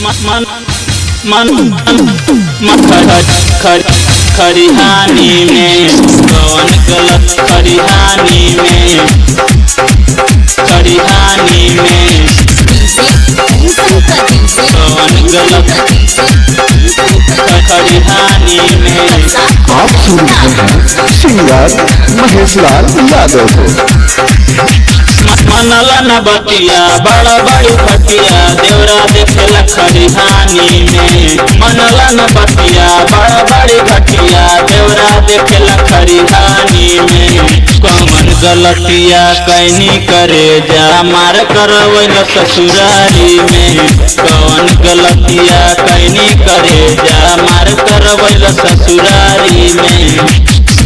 मन मन खरिहानी में कौन गलत खरिहानी में खरिहानी में कौन गलत खरिहानी में। आप सुन रहे हैं सिंगर महेश लाल यादव को। मनला न बतिया बड़ा बड़ी खटिया देवरा देखेला खरिहानी में। मनला न बतिया बड़ा बड़ी खटिया देवरा देखेला खरिहानी में। कौन गलतिया कैनी करे जा मार करवैल ससुरारी में। कौन गलतिया कैनी करे जा मार करवैल ससुरारी में।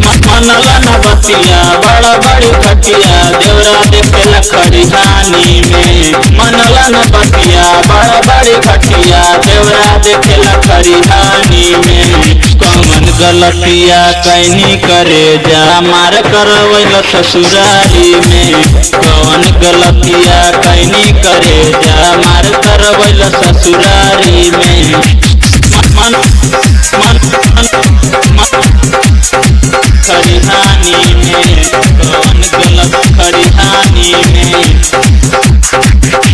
मनला न बतिया बड़ा बड़ी खटिया देवरा देखेला खरिहानी में। मनला न बतिया बड़ा बड़ी खटिया देवरा देखेला खरिहानी में। कौन गलतिया कैनी करे जा मार करवैल ससुरारी में। कौन गलतिया कैनी करे जा मार करवैल ससुरारी में। मन मन खरिहानी में कौन गलत खरिहानी में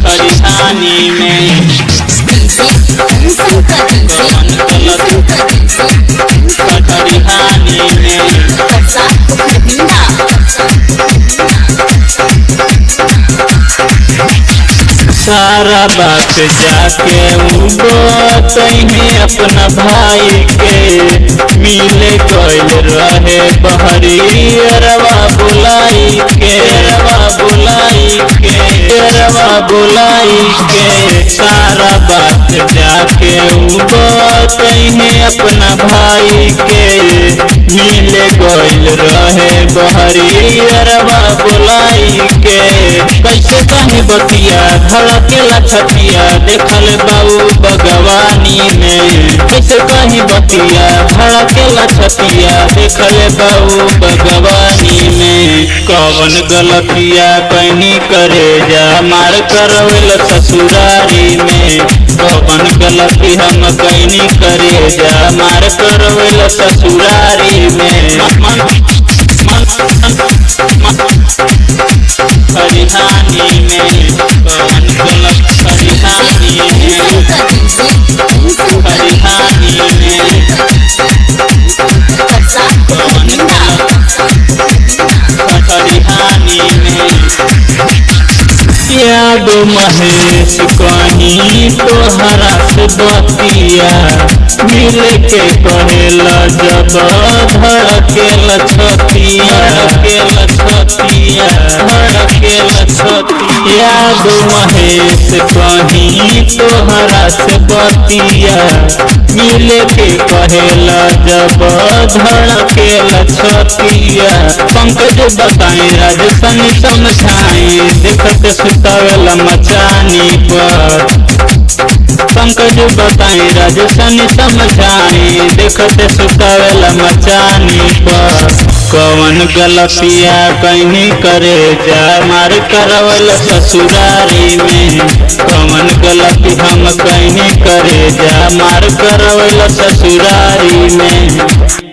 खरिहानी में कौन गलत खरिहानी में। सारा बात जाके बताइए अपना भाई के। मिले गइल रहे बहरी अरवा बुलाई के अरवा बुलाई के अरवा बुलाई के। सारा बात जाके बताइए अपना भाई के। मिले गइल रहे बहरी अरवा बुलाई के। कैसे कहीं बतिया धड़केला छतिया देखल बाबू बगवानी में। कैसे कहीं बतिया धड़केला छतिया देखल बाबू बगवानी में। कौन गलतिया कैनी करे जा मार करवैल ससुरारी में। कौन गलती हम कैनी करे जा मार करवैल ससुरारी में। मन खरिहानी में कौन गलत खरिहानी में खरिहानी में कौन गलत खरिहानी में। याद महेश कहीं तोहरा से बतिया मिले के कहेला जब धड़केला छतिया धड़केला छतिया धड़केला छतिया। याद महेश कहीं तोहरा से बतिया मिले के कहेला जब धड़केला छतिया। पंकज बताई राजसन समझाई देखत सुतावेला मचानी पर। पंकज बताई राजसन समझाई देखत सुतावेला मचानी पर। कौन गलतिया कैनी करे जा मार करवैल ससुरारी में। कौन गलती हम कैनी करे जा मार करवैल ससुरारी में।